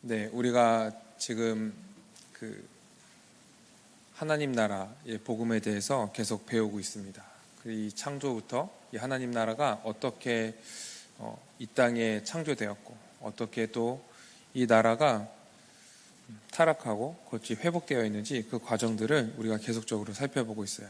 네, 우리가 지금 그 하나님 나라의 복음에 대해서 계속 배우고 있습니다. 이 창조부터 이 하나님 나라가 어떻게 이 땅에 창조되었고 어떻게 또 이 나라가 타락하고 곧이 회복되어 있는지 그 과정들을 우리가 계속적으로 살펴보고 있어요.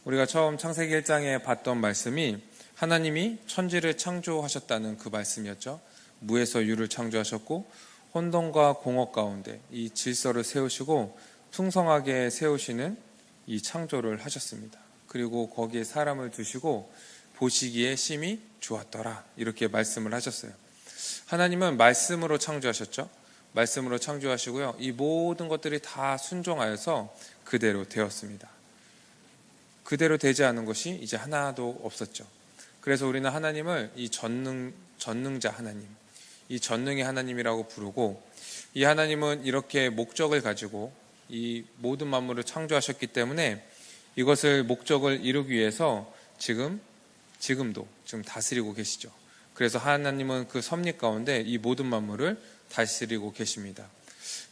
우리가 처음 창세기 1장에 봤던 말씀이 하나님이 천지를 창조하셨다는 그 말씀이었죠. 무에서 유를 창조하셨고 혼돈과 공허 가운데 이 질서를 세우시고 풍성하게 세우시는 이 창조를 하셨습니다. 그리고 거기에 사람을 두시고 보시기에 심히 좋았더라 이렇게 말씀을 하셨어요. 하나님은 말씀으로 창조하셨죠. 말씀으로 창조하시고요. 이 모든 것들이 다 순종하여서 그대로 되었습니다. 그대로 되지 않은 것이 이제 하나도 없었죠. 그래서 우리는 하나님을 이 전능자 하나님, 이 전능의 하나님이라고 부르고, 이 하나님은 이렇게 목적을 가지고 이 모든 만물을 창조하셨기 때문에 이것을 목적을 이루기 위해서 지금도 다스리고 계시죠. 그래서 하나님은 그 섭리 가운데 이 모든 만물을 다스리고 계십니다.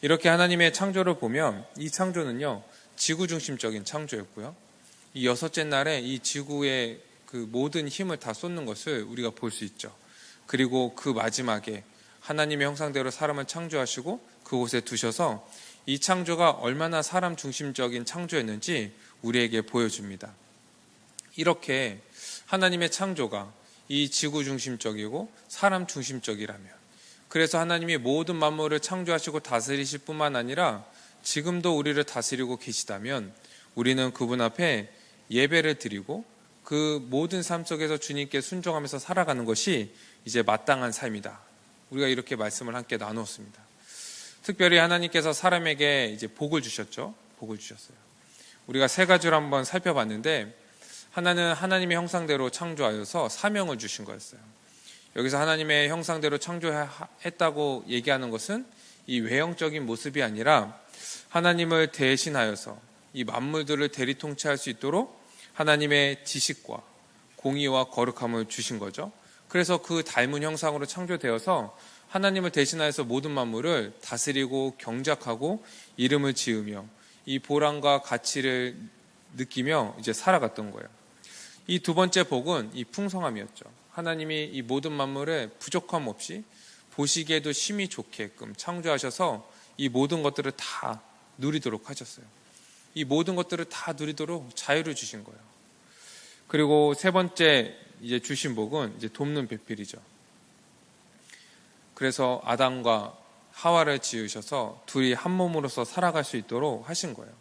이렇게 하나님의 창조를 보면 이 창조는요, 지구 중심적인 창조였고요. 이 여섯째 날에 이 지구의 그 모든 힘을 다 쏟는 것을 우리가 볼 수 있죠. 그리고 그 마지막에 하나님의 형상대로 사람을 창조하시고 그곳에 두셔서 이 창조가 얼마나 사람 중심적인 창조였는지 우리에게 보여줍니다. 이렇게 하나님의 창조가 이 지구 중심적이고 사람 중심적이라면, 그래서 하나님이 모든 만물을 창조하시고 다스리실 뿐만 아니라 지금도 우리를 다스리고 계시다면 우리는 그분 앞에 예배를 드리고 그 모든 삶 속에서 주님께 순종하면서 살아가는 것이 이제 마땅한 삶이다. 우리가 이렇게 말씀을 함께 나누었습니다. 특별히 하나님께서 사람에게 이제 복을 주셨죠. 복을 주셨어요. 우리가 세 가지를 한번 살펴봤는데, 하나는 하나님의 형상대로 창조하여서 사명을 주신 거였어요. 여기서 하나님의 형상대로 창조했다고 얘기하는 것은 이 외형적인 모습이 아니라 하나님을 대신하여서 이 만물들을 대리통치할 수 있도록 하나님의 지식과 공의와 거룩함을 주신 거죠. 그래서 그 닮은 형상으로 창조되어서 하나님을 대신하여서 모든 만물을 다스리고 경작하고 이름을 지으며 이 보람과 가치를 느끼며 이제 살아갔던 거예요. 이 두 번째 복은 이 풍성함이었죠. 하나님이 이 모든 만물을 부족함 없이 보시기에도 심히 좋게끔 창조하셔서 이 모든 것들을 다 누리도록 하셨어요. 이 모든 것들을 다 누리도록 자유를 주신 거예요. 그리고 세 번째 이제 주신 복은 이제 돕는 배필이죠. 그래서 아담과 하와를 지으셔서 둘이 한 몸으로서 살아갈 수 있도록 하신 거예요.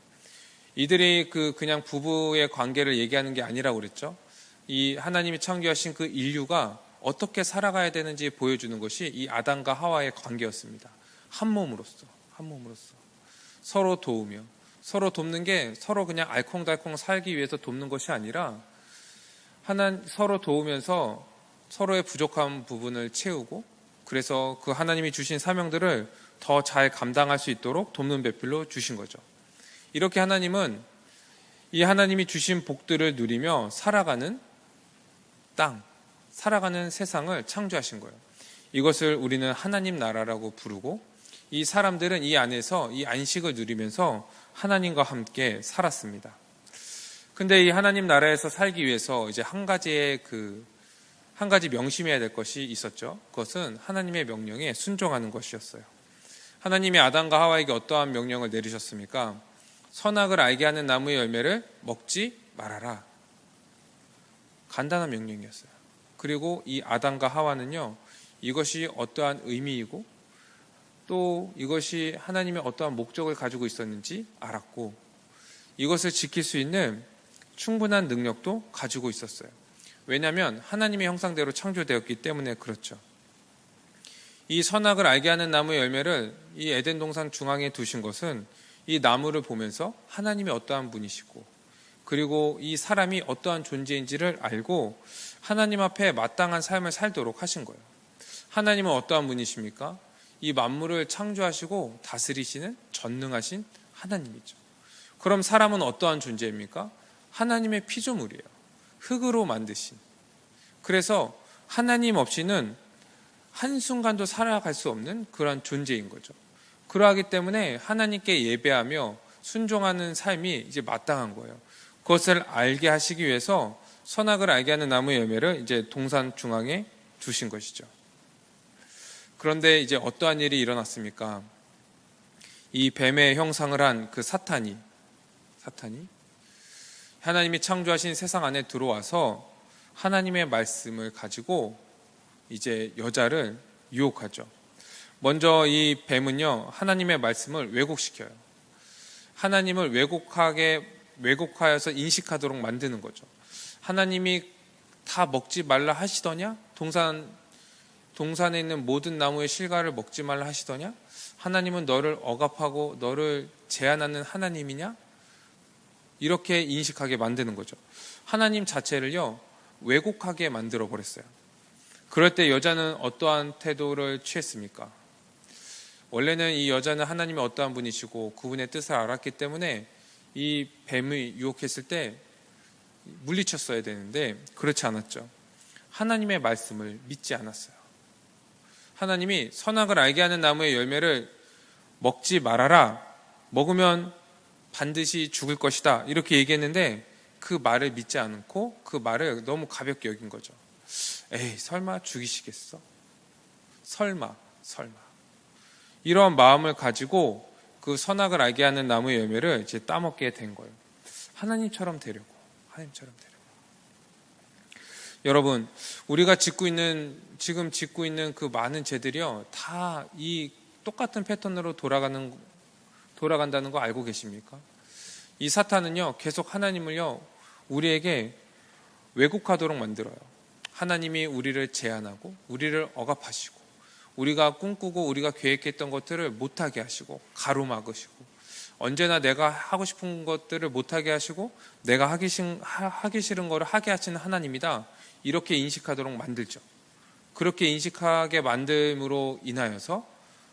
이들이 그냥 부부의 관계를 얘기하는 게 아니라고 그랬죠. 이 하나님이 창조하신 그 인류가 어떻게 살아가야 되는지 보여주는 것이 이 아담과 하와의 관계였습니다. 한 몸으로서 서로 도우며, 서로 돕는 게 서로 그냥 알콩달콩 살기 위해서 돕는 것이 아니라 서로 도우면서 서로의 부족한 부분을 채우고, 그래서 그 하나님이 주신 사명들을 더 잘 감당할 수 있도록 돕는 배필로 주신 거죠. 이렇게 하나님은 이 하나님이 주신 복들을 누리며 살아가는 땅, 살아가는 세상을 창조하신 거예요. 이것을 우리는 하나님 나라라고 부르고, 이 사람들은 이 안에서 이 안식을 누리면서 하나님과 함께 살았습니다. 근데 이 하나님 나라에서 살기 위해서 이제 한 가지 명심해야 될 것이 있었죠. 그것은 하나님의 명령에 순종하는 것이었어요. 하나님이 아담과 하와에게 어떠한 명령을 내리셨습니까? 선악을 알게 하는 나무의 열매를 먹지 말아라. 간단한 명령이었어요. 그리고 이 아담과 하와는요, 이것이 어떠한 의미이고 또 이것이 하나님의 어떠한 목적을 가지고 있었는지 알았고, 이것을 지킬 수 있는 충분한 능력도 가지고 있었어요. 왜냐하면 하나님의 형상대로 창조되었기 때문에 그렇죠. 이 선악을 알게 하는 나무의 열매를 이 에덴 동산 중앙에 두신 것은 이 나무를 보면서 하나님이 어떠한 분이시고, 그리고 이 사람이 어떠한 존재인지를 알고 하나님 앞에 마땅한 삶을 살도록 하신 거예요. 하나님은 어떠한 분이십니까? 이 만물을 창조하시고 다스리시는 전능하신 하나님이죠. 그럼 사람은 어떠한 존재입니까? 하나님의 피조물이에요. 흙으로 만드신. 그래서 하나님 없이는 한순간도 살아갈 수 없는 그런 존재인 거죠. 그러하기 때문에 하나님께 예배하며 순종하는 삶이 이제 마땅한 거예요. 그것을 알게 하시기 위해서 선악을 알게 하는 나무의 열매를 이제 동산 중앙에 두신 것이죠. 그런데 이제 어떠한 일이 일어났습니까? 이 뱀의 형상을 한 그 사탄이 하나님이 창조하신 세상 안에 들어와서 하나님의 말씀을 가지고 이제 여자를 유혹하죠. 먼저 이 뱀은요, 하나님의 말씀을 왜곡시켜요. 하나님을 왜곡하여서 인식하도록 만드는 거죠. 하나님이 다 먹지 말라 하시더냐? 동산에 있는 모든 나무의 실과를 먹지 말라 하시더냐? 하나님은 너를 억압하고 너를 제한하는 하나님이냐? 이렇게 인식하게 만드는 거죠. 하나님 자체를요, 왜곡하게 만들어 버렸어요. 그럴 때 여자는 어떠한 태도를 취했습니까? 원래는 이 여자는 하나님이 어떠한 분이시고 그분의 뜻을 알았기 때문에 이 뱀이 유혹했을 때 물리쳤어야 되는데 그렇지 않았죠. 하나님의 말씀을 믿지 않았어요. 하나님이 선악을 알게 하는 나무의 열매를 먹지 말아라. 먹으면 반드시 죽을 것이다. 이렇게 얘기했는데 그 말을 믿지 않고 그 말을 너무 가볍게 여긴 거죠. 에이, 설마 죽이시겠어? 설마. 이런 마음을 가지고 그 선악을 알게 하는 나무의 열매를 이제 따먹게 된 거예요. 하나님처럼 되려고. 여러분, 우리가 지금 짓고 있는 그 많은 죄들이요, 다 이 똑같은 패턴으로 돌아간다는 거 알고 계십니까? 이 사탄은요, 계속 하나님을요, 우리에게 왜곡하도록 만들어요. 하나님이 우리를 제한하고, 우리를 억압하시고, 우리가 꿈꾸고 우리가 계획했던 것들을 못하게 하시고, 가로막으시고, 언제나 내가 하고 싶은 것들을 못하게 하시고, 내가 하기 싫은 거를 하게 하시는 하나님이다. 이렇게 인식하도록 만들죠. 그렇게 인식하게 만듦으로 인하여서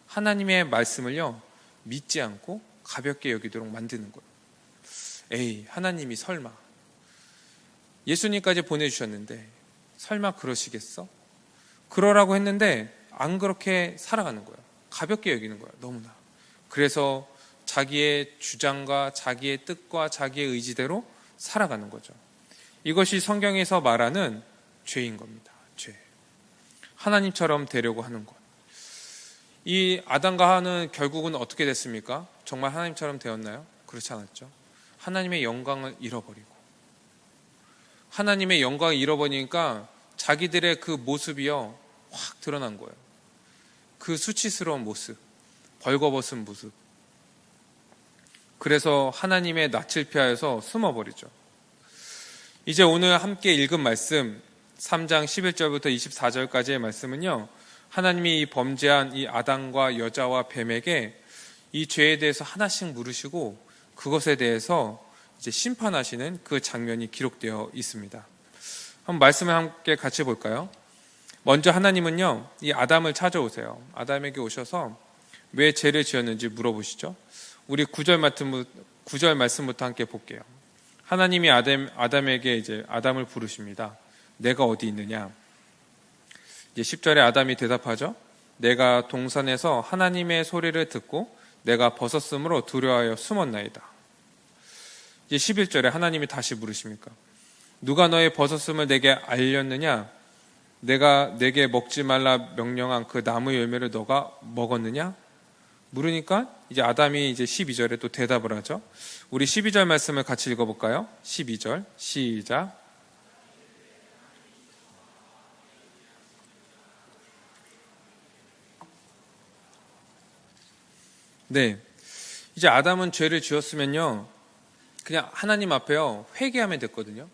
하나님의 말씀을요, 믿지 않고 가볍게 여기도록 만드는 거예요. 에이, 하나님이 설마. 예수님까지 보내주셨는데 설마 그러시겠어? 그러라고 했는데 안 그렇게 살아가는 거예요. 가볍게 여기는 거예요. 너무나. 그래서 자기의 주장과 자기의 뜻과 자기의 의지대로 살아가는 거죠. 이것이 성경에서 말하는 죄인 겁니다. 죄. 하나님처럼 되려고 하는 것. 이 아담과 하와는 결국은 어떻게 됐습니까? 정말 하나님처럼 되었나요? 그렇지 않았죠. 하나님의 영광을 잃어버리고, 하나님의 영광을 잃어버리니까 자기들의 그 모습이요, 확 드러난 거예요. 그 수치스러운 모습, 벌거벗은 모습. 그래서 하나님의 낯을 피하여서 숨어버리죠. 이제 오늘 함께 읽은 말씀 3장 11절부터 24절까지의 말씀은요, 하나님이 범죄한 이 아담과 여자와 뱀에게 이 죄에 대해서 하나씩 물으시고 그것에 대해서 이제 심판하시는 그 장면이 기록되어 있습니다. 한번 말씀을 함께 같이 볼까요? 먼저 하나님은요, 이 아담을 찾아오세요. 아담에게 오셔서 왜 죄를 지었는지 물어보시죠. 우리 9절 말씀부터 함께 볼게요. 하나님이 아담에게 이제 아담을 부르십니다. 내가 어디 있느냐? 이제 10절에 아담이 대답하죠. 내가 동산에서 하나님의 소리를 듣고 내가 벗었으므로 두려워하여 숨었나이다. 이제 11절에 하나님이 다시 물으십니까? 누가 너의 벗었음을 내게 알렸느냐? 내가 내게 먹지 말라 명령한 그 나무 열매를 너가 먹었느냐? 물으니까 이제 아담이 이제 12절에 또 대답을 하죠. 우리 12절 말씀을 같이 읽어볼까요? 12절 시작. 네, 이제 아담은 죄를 지었으면요, 그냥 하나님 앞에요 회개하면 됐거든요.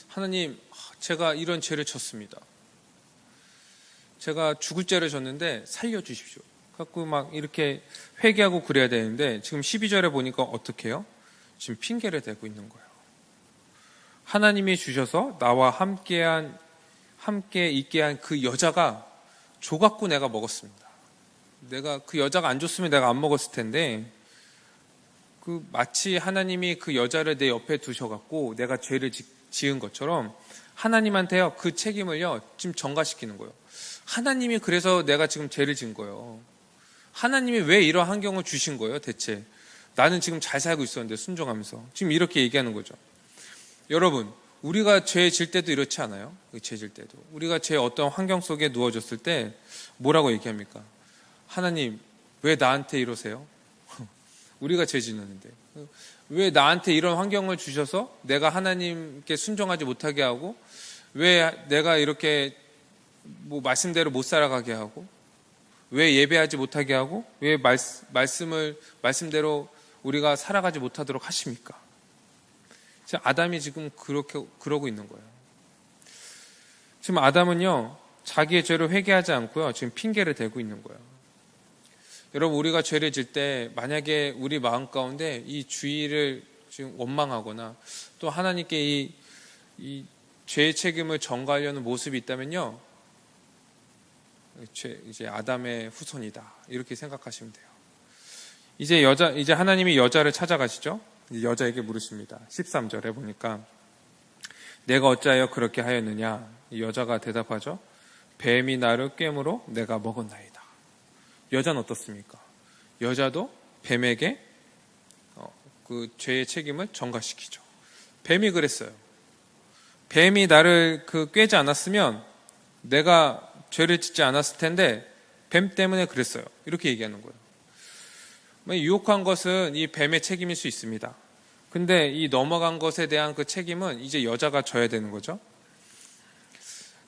하나님, 제가 이런 죄를 졌습니다. 제가 죽을 죄를 졌는데 살려주십시오. 갖고 막 이렇게 회개하고 그래야 되는데 지금 12절에 보니까 어떻게 해요? 지금 핑계를 대고 있는 거예요. 하나님이 주셔서 나와 함께 있게 한 그 여자가 줘갖고 내가 먹었습니다. 내가 그 여자가 안 줬으면 내가 안 먹었을 텐데, 그 마치 하나님이 그 여자를 내 옆에 두셔갖고 내가 죄를 지은 것처럼 하나님한테요 그 책임을요 지금 전가시키는 거예요. 하나님이 그래서 내가 지금 죄를 지은 거예요. 하나님이 왜 이런 환경을 주신 거예요, 대체? 나는 지금 잘 살고 있었는데, 순종하면서. 지금 이렇게 얘기하는 거죠. 여러분, 우리가 죄 질 때도 이렇지 않아요? 죄 질 때도. 우리가 죄 어떤 환경 속에 누워졌을 때 뭐라고 얘기합니까? 하나님, 왜 나한테 이러세요? 우리가 죄 짓는데. 왜 나한테 이런 환경을 주셔서 내가 하나님께 순종하지 못하게 하고, 왜 내가 이렇게 말씀대로 못 살아가게 하고, 왜 예배하지 못하게 하고, 왜 말씀대로 우리가 살아가지 못하도록 하십니까? 아담이 지금 그러고 있는 거예요. 지금 아담은요, 자기의 죄를 회개하지 않고요, 지금 핑계를 대고 있는 거예요. 여러분, 우리가 죄를 질 때 만약에 우리 마음 가운데 이 주의를 지금 원망하거나 또 하나님께 이 죄의 책임을 전가하려는 모습이 있다면요, 이제 아담의 후손이다, 이렇게 생각하시면 돼요. 이제 하나님이 여자를 찾아가시죠. 여자에게 물으십니다. 13절에 보니까 내가 어찌하여 그렇게 하였느냐? 여자가 대답하죠. 뱀이 나를 꿰므로 내가 먹었나이다. 여자는 어떻습니까? 여자도 뱀에게 그 죄의 책임을 전가시키죠. 뱀이 그랬어요. 뱀이 나를 꿰지 않았으면 내가 죄를 짓지 않았을 텐데 뱀 때문에 그랬어요. 이렇게 얘기하는 거예요. 유혹한 것은 이 뱀의 책임일 수 있습니다. 근데 이 넘어간 것에 대한 그 책임은 이제 여자가 져야 되는 거죠.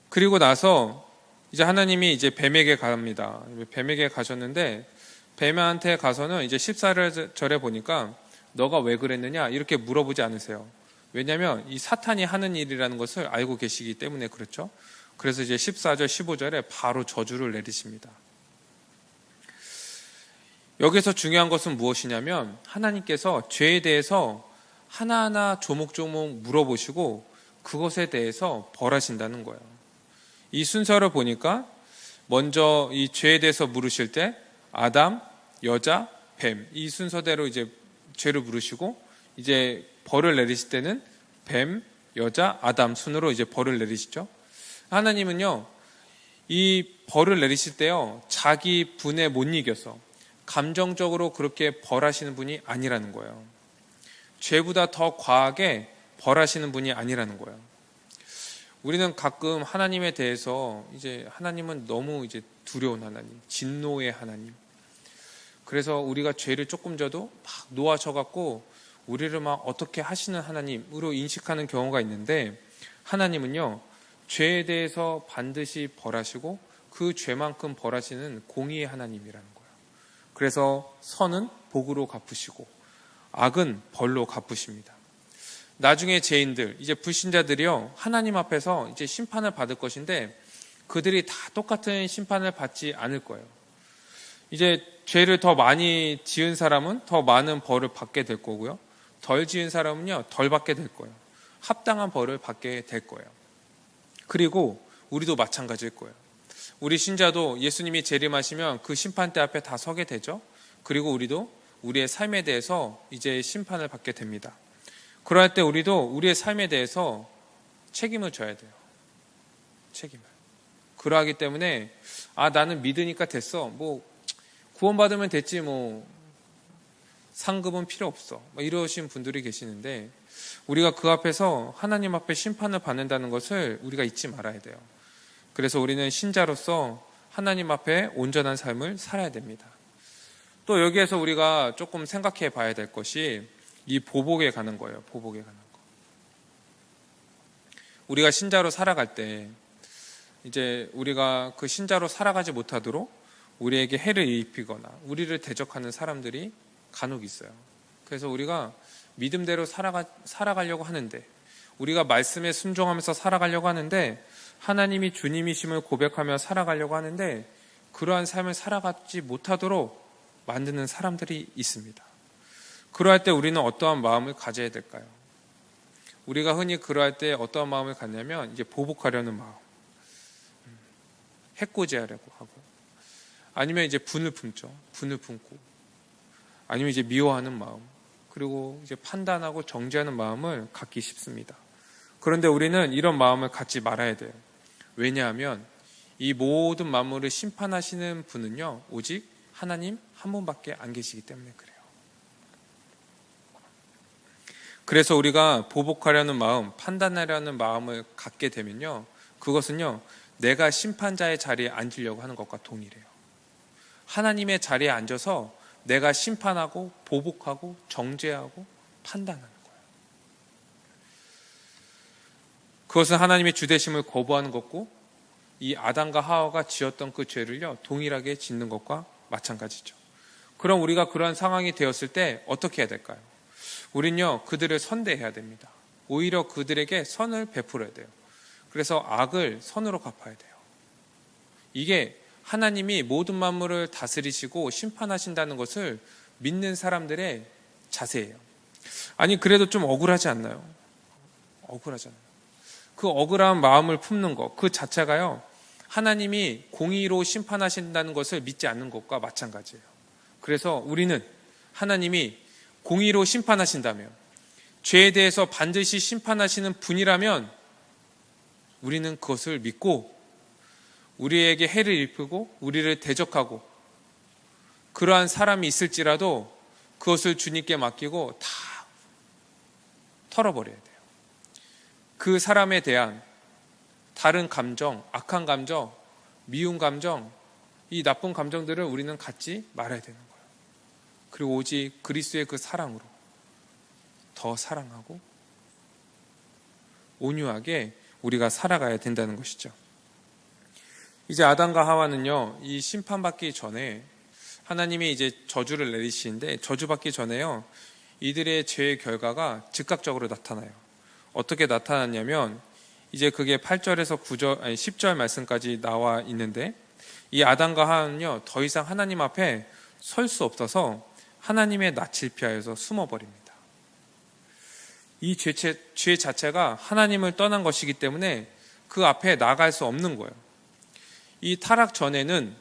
그리고 나서 이제 하나님이 이제 뱀에게 갑니다. 뱀에게 가셨는데 뱀한테 가서는 이제 14절에 보니까 너가 왜 그랬느냐 이렇게 물어보지 않으세요. 왜냐하면 이 사탄이 하는 일이라는 것을 알고 계시기 때문에 그렇죠. 그래서 이제 14절, 15절에 바로 저주를 내리십니다. 여기서 중요한 것은 무엇이냐면 하나님께서 죄에 대해서 하나하나 조목조목 물어보시고 그것에 대해서 벌하신다는 거예요. 이 순서를 보니까 먼저 이 죄에 대해서 물으실 때 아담, 여자, 뱀 이 순서대로 이제 죄를 물으시고 이제 벌을 내리실 때는 뱀, 여자, 아담 순으로 이제 벌을 내리시죠. 하나님은요 이 벌을 내리실 때요 자기 분에 못 이겨서 감정적으로 그렇게 벌하시는 분이 아니라는 거예요. 죄보다 더 과하게 벌하시는 분이 아니라는 거예요. 우리는 가끔 하나님에 대해서 이제 하나님은 너무 이제 두려운 하나님, 진노의 하나님. 그래서 우리가 죄를 조금 져도 막 놓아져갖고 우리를 막 어떻게 하시는 하나님으로 인식하는 경우가 있는데 하나님은요 죄에 대해서 반드시 벌하시고 그 죄만큼 벌하시는 공의의 하나님이라는 거예요. 그래서 선은 복으로 갚으시고 악은 벌로 갚으십니다. 나중에 죄인들, 이제 불신자들이요 하나님 앞에서 이제 심판을 받을 것인데 그들이 다 똑같은 심판을 받지 않을 거예요. 이제 죄를 더 많이 지은 사람은 더 많은 벌을 받게 될 거고요. 덜 지은 사람은요 덜 받게 될 거예요. 합당한 벌을 받게 될 거예요. 그리고 우리도 마찬가지일 거예요. 우리 신자도 예수님이 재림하시면 그 심판대 앞에 다 서게 되죠. 그리고 우리도 우리의 삶에 대해서 이제 심판을 받게 됩니다. 그럴 때 우리도 우리의 삶에 대해서 책임을 져야 돼요. 책임을. 그러하기 때문에 나는 믿으니까 됐어. 구원받으면 됐지 상급은 필요 없어. 이러신 분들이 계시는데 우리가 그 앞에서 하나님 앞에 심판을 받는다는 것을 우리가 잊지 말아야 돼요. 그래서 우리는 신자로서 하나님 앞에 온전한 삶을 살아야 됩니다. 또 여기에서 우리가 조금 생각해 봐야 될 것이 이 보복에 가는 거예요. 보복에 가는 거. 우리가 신자로 살아갈 때 이제 우리가 그 신자로 살아가지 못하도록 우리에게 해를 입히거나 우리를 대적하는 사람들이 간혹 있어요. 그래서 우리가 믿음대로 살아가려고 하는데 우리가 말씀에 순종하면서 살아가려고 하는데 하나님이 주님이심을 고백하며 살아가려고 하는데 그러한 삶을 살아가지 못하도록 만드는 사람들이 있습니다. 그러할 때 우리는 어떠한 마음을 가져야 될까요? 우리가 흔히 그러할 때 어떠한 마음을 갖냐면 이제 보복하려는 마음, 해코지하려고 하고, 아니면 이제 분을 품죠. 분을 품고, 아니면 이제 미워하는 마음, 그리고 이제 판단하고 정죄하는 마음을 갖기 쉽습니다. 그런데 우리는 이런 마음을 갖지 말아야 돼요. 왜냐하면 이 모든 만물을 심판하시는 분은요, 오직 하나님 한 분밖에 안 계시기 때문에 그래요. 그래서 우리가 보복하려는 마음, 판단하려는 마음을 갖게 되면요, 그것은요, 내가 심판자의 자리에 앉으려고 하는 것과 동일해요. 하나님의 자리에 앉아서 내가 심판하고 보복하고 정죄하고 판단하는 거예요. 그것은 하나님의 주되심을 거부하는 것고, 이 아담과 하와가 지었던 그 죄를요, 동일하게 짓는 것과 마찬가지죠. 그럼 우리가 그러한 상황이 되었을 때 어떻게 해야 될까요? 우린요, 그들을 선대해야 됩니다. 오히려 그들에게 선을 베풀어야 돼요. 그래서 악을 선으로 갚아야 돼요. 이게 하나님이 모든 만물을 다스리시고 심판하신다는 것을 믿는 사람들의 자세예요. 아니, 그래도 좀 억울하지 않나요? 억울하잖아요. 그 억울한 마음을 품는 것, 그 자체가요, 하나님이 공의로 심판하신다는 것을 믿지 않는 것과 마찬가지예요. 그래서 우리는 하나님이 공의로 심판하신다면, 죄에 대해서 반드시 심판하시는 분이라면 우리는 그것을 믿고 우리에게 해를 입히고 우리를 대적하고 그러한 사람이 있을지라도 그것을 주님께 맡기고 다 털어버려야 돼요. 그 사람에 대한 다른 감정, 악한 감정, 미운 감정, 이 나쁜 감정들을 우리는 갖지 말아야 되는 거예요. 그리고 오직 그리스도의 그 사랑으로 더 사랑하고 온유하게 우리가 살아가야 된다는 것이죠. 이제 아담과 하와는요, 이 심판받기 전에 하나님이 이제 저주를 내리시는데, 저주받기 전에요, 이들의 죄의 결과가 즉각적으로 나타나요. 어떻게 나타났냐면, 이제 그게 8절에서 9절, 아니 10절 말씀까지 나와 있는데, 이 아담과 하와는요, 더 이상 하나님 앞에 설 수 없어서 하나님의 낯을 피하여서 숨어버립니다. 이 죄 자체가 하나님을 떠난 것이기 때문에 그 앞에 나갈 수 없는 거예요. 이 타락 전에는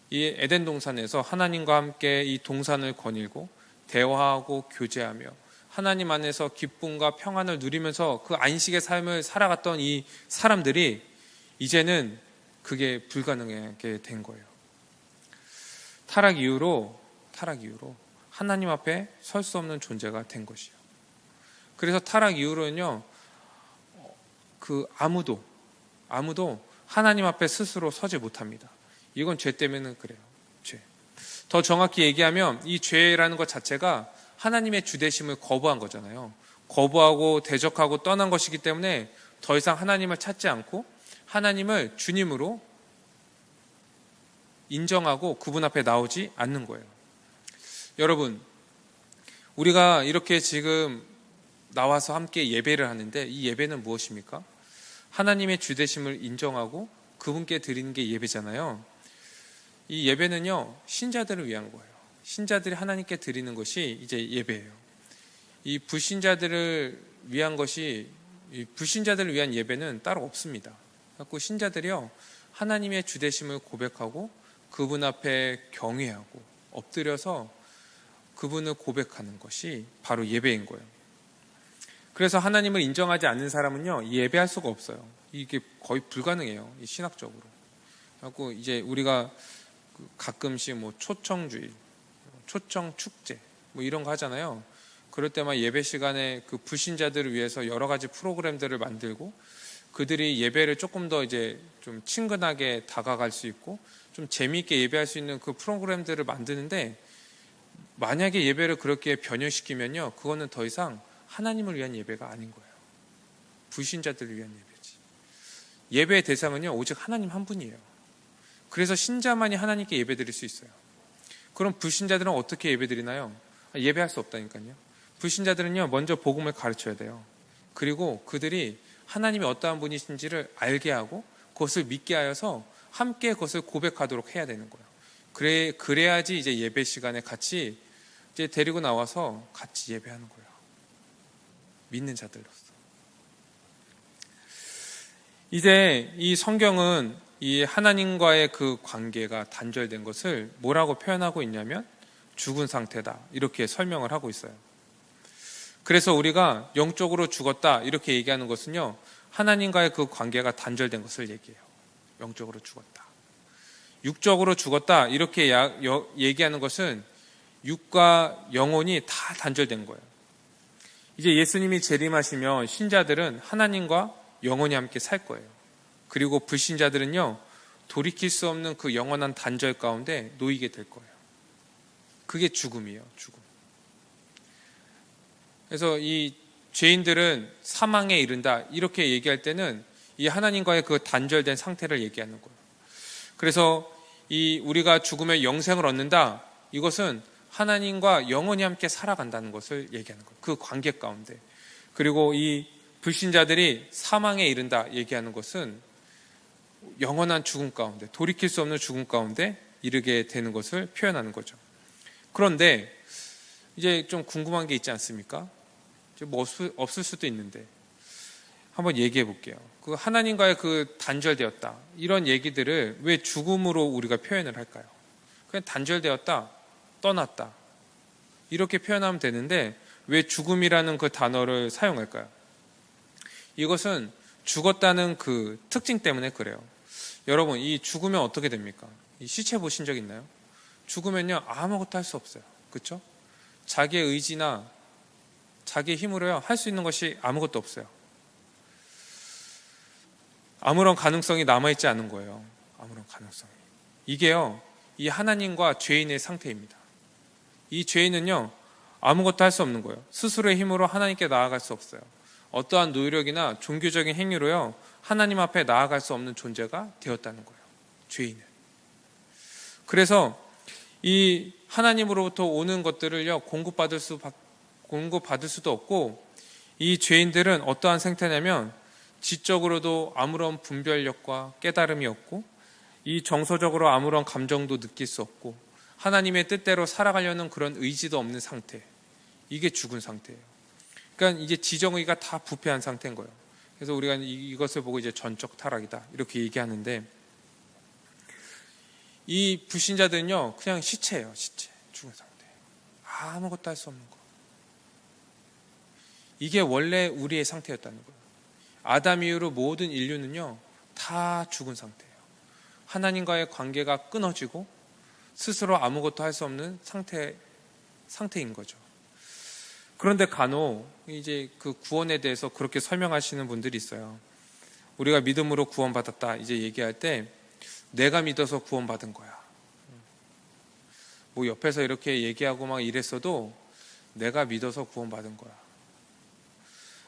이 에덴 동산에서 하나님과 함께 이 동산을 거닐고 대화하고 교제하며 하나님 안에서 기쁨과 평안을 누리면서 그 안식의 삶을 살아갔던 이 사람들이 이제는 그게 불가능하게 된 거예요. 타락 이후로 하나님 앞에 설 수 없는 존재가 된 것이요. 그래서 타락 이후로는요, 아무도 하나님 앞에 스스로 서지 못합니다. 이건 죄 때문에 그래요. 죄. 더 정확히 얘기하면 이 죄라는 것 자체가 하나님의 주되심을 거부한 거잖아요. 거부하고 대적하고 떠난 것이기 때문에 더 이상 하나님을 찾지 않고 하나님을 주님으로 인정하고 그분 앞에 나오지 않는 거예요. 여러분, 우리가 이렇게 지금 나와서 함께 예배를 하는데 이 예배는 무엇입니까? 하나님의 주되심을 인정하고 그분께 드리는 게 예배잖아요. 이 예배는요, 신자들을 위한 거예요. 신자들이 하나님께 드리는 것이 이제 예배예요. 이 불신자들을 위한 불신자들을 위한 예배는 따로 없습니다. 그래서 신자들이요, 하나님의 주되심을 고백하고 그분 앞에 경외하고 엎드려서 그분을 고백하는 것이 바로 예배인 거예요. 그래서 하나님을 인정하지 않는 사람은요, 예배할 수가 없어요. 이게 거의 불가능해요, 신학적으로. 그래서 이제 우리가 가끔씩 초청주일, 초청 축제 이런 거 하잖아요. 그럴 때만 예배 시간에 그 불신자들을 위해서 여러 가지 프로그램들을 만들고 그들이 예배를 조금 더 이제 좀 친근하게 다가갈 수 있고 좀 재미있게 예배할 수 있는 그 프로그램들을 만드는데, 만약에 예배를 그렇게 변형시키면요, 그거는 더 이상 하나님을 위한 예배가 아닌 거예요. 불신자들을 위한 예배지. 예배의 대상은요, 오직 하나님 한 분이에요. 그래서 신자만이 하나님께 예배드릴 수 있어요. 그럼 불신자들은 어떻게 예배드리나요? 예배할 수 없다니까요. 불신자들은요, 먼저 복음을 가르쳐야 돼요. 그리고 그들이 하나님이 어떠한 분이신지를 알게 하고 그것을 믿게 하여서 함께 그것을 고백하도록 해야 되는 거예요. 그래야지 이제 예배 시간에 같이 이제 데리고 나와서 같이 예배하는 거예요. 믿는 자들로서. 이제 이 성경은 이 하나님과의 그 관계가 단절된 것을 뭐라고 표현하고 있냐면 죽은 상태다, 이렇게 설명을 하고 있어요. 그래서 우리가 영적으로 죽었다 이렇게 얘기하는 것은요, 하나님과의 그 관계가 단절된 것을 얘기해요. 영적으로 죽었다. 육적으로 죽었다. 이렇게 얘기하는 것은 육과 영혼이 다 단절된 거예요. 이제 예수님이 재림하시면 신자들은 하나님과 영원히 함께 살 거예요. 그리고 불신자들은요, 돌이킬 수 없는 그 영원한 단절 가운데 놓이게 될 거예요. 그게 죽음이에요, 죽음. 그래서 이 죄인들은 사망에 이른다, 이렇게 얘기할 때는 이 하나님과의 그 단절된 상태를 얘기하는 거예요. 그래서 이 우리가 죽음의 영생을 얻는다, 이것은 하나님과 영원히 함께 살아간다는 것을 얘기하는 거예요. 그 관계 가운데. 그리고 이 불신자들이 사망에 이른다 얘기하는 것은 영원한 죽음 가운데, 돌이킬 수 없는 죽음 가운데 이르게 되는 것을 표현하는 거죠. 그런데 이제 좀 궁금한 게 있지 않습니까? 뭐 없을 수도 있는데 한번 얘기해 볼게요. 그 하나님과의 그 단절되었다, 이런 얘기들을 왜 죽음으로 우리가 표현을 할까요? 그냥 단절되었다, 떠났다, 이렇게 표현하면 되는데 왜 죽음이라는 그 단어를 사용할까요? 이것은 죽었다는 그 특징 때문에 그래요. 여러분, 이 죽으면 어떻게 됩니까? 이 시체 보신 적 있나요? 죽으면요, 아무것도 할 수 없어요. 그렇죠? 자기의 의지나 자기의 힘으로요, 할 수 있는 것이 아무것도 없어요. 아무런 가능성이 남아있지 않은 거예요. 아무런 가능성이. 이게요, 이 하나님과 죄인의 상태입니다. 이 죄인은요, 아무것도 할 수 없는 거예요. 스스로의 힘으로 하나님께 나아갈 수 없어요. 어떠한 노력이나 종교적인 행위로요, 하나님 앞에 나아갈 수 없는 존재가 되었다는 거예요, 죄인은. 그래서 이 하나님으로부터 오는 것들을요, 공급받을 수도 없고, 이 죄인들은 어떠한 상태냐면 지적으로도 아무런 분별력과 깨달음이 없고, 이 정서적으로 아무런 감정도 느낄 수 없고, 하나님의 뜻대로 살아가려는 그런 의지도 없는 상태, 이게 죽은 상태예요. 그러니까 이제 지정의가 다 부패한 상태인 거예요. 그래서 우리가 이것을 보고 이제 전적 타락이다, 이렇게 얘기하는데, 이 불신자들은요, 그냥 시체예요, 시체. 죽은 상태. 아무것도 할 수 없는 거. 이게 원래 우리의 상태였다는 거예요. 아담 이후로 모든 인류는요, 다 죽은 상태예요. 하나님과의 관계가 끊어지고 스스로 아무것도 할 수 없는 상태인 거죠. 그런데 간혹 이제 그 구원에 대해서 그렇게 설명하시는 분들이 있어요. 우리가 믿음으로 구원받았다, 이제 얘기할 때 내가 믿어서 구원받은 거야. 뭐 옆에서 이렇게 얘기하고 막 이랬어도 내가 믿어서 구원받은 거야.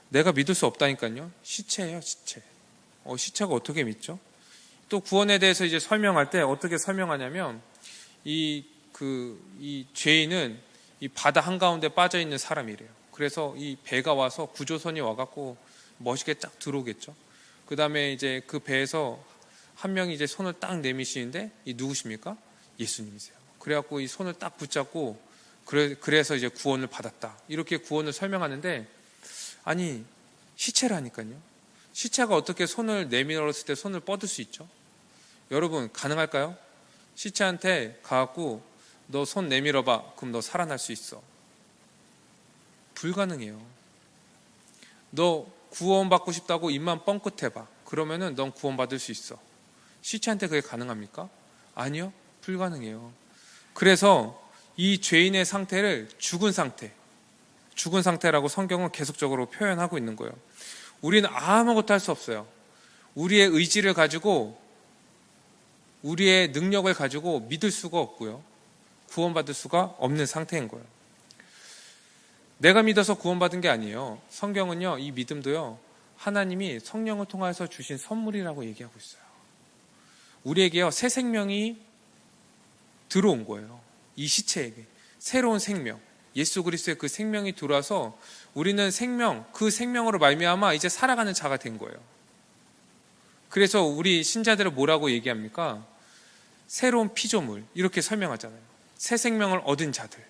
내가 믿을 수 없다니까요. 시체예요, 시체. 시체가 어떻게 믿죠? 또 구원에 대해서 이제 설명할 때 어떻게 설명하냐면, 이 죄인은 이 바다 한가운데 빠져 있는 사람이래요. 그래서 이 배가 와서 구조선이 와갖고 멋있게 쫙 들어오겠죠. 그 다음에 이제 그 배에서 한 명이 이제 손을 딱 내미시는데, 이 누구십니까? 예수님이세요. 그래갖고 이 손을 딱 붙잡고 그래서 이제 구원을 받았다, 이렇게 구원을 설명하는데, 아니, 시체라니까요. 시체가 어떻게 손을 내밀었을 때 손을 뻗을 수 있죠? 여러분, 가능할까요? 시체한테 가갖고 너 손 내밀어봐, 그럼 너 살아날 수 있어. 불가능해요. 너 구원받고 싶다고 입만 뻥끗해봐, 그러면은 넌 구원받을 수 있어. 시체한테 그게 가능합니까? 아니요, 불가능해요. 그래서 이 죄인의 상태를 죽은 상태라고 성경은 계속적으로 표현하고 있는 거예요. 우리는 아무것도 할 수 없어요. 우리의 의지를 가지고, 우리의 능력을 가지고 믿을 수가 없고요, 구원받을 수가 없는 상태인 거예요. 내가 믿어서 구원받은 게 아니에요. 성경은요, 이 믿음도요, 하나님이 성령을 통해서 주신 선물이라고 얘기하고 있어요. 우리에게요, 새 생명이 들어온 거예요. 이 시체에게 새로운 생명, 예수 그리스도의 그 생명이 들어와서 우리는 그 생명으로 말미암아 이제 살아가는 자가 된 거예요. 그래서 우리 신자들을 뭐라고 얘기합니까? 새로운 피조물, 이렇게 설명하잖아요. 새 생명을 얻은 자들.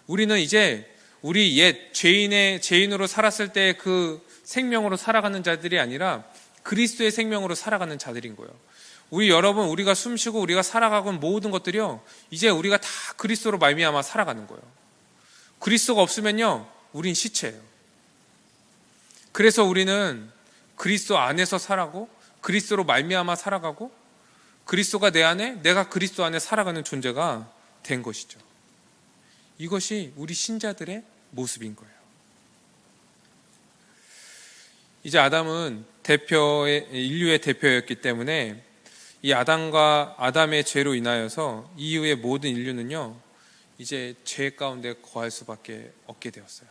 우리는 이제 우리 옛 죄인으로 살았을 때 그 생명으로 살아가는 자들이 아니라 그리스도의 생명으로 살아가는 자들인 거예요. 우리가 숨쉬고 우리가 살아가고 있는 모든 것들이요, 이제 우리가 다 그리스도로 말미암아 살아가는 거예요. 그리스도가 없으면요, 우린 시체예요. 그래서 우리는 그리스도 안에서 살아고 그리스도로 말미암아 살아가고 그리스도가 내 안에, 내가 그리스도 안에 살아가는 존재가 된 것이죠. 이것이 우리 신자들의 모습인 거예요. 이제 아담은 인류의 대표였기 때문에 이 아담의 죄로 인하여서 이후의 모든 인류는요, 이제 죄 가운데 거할 수밖에 없게 되었어요.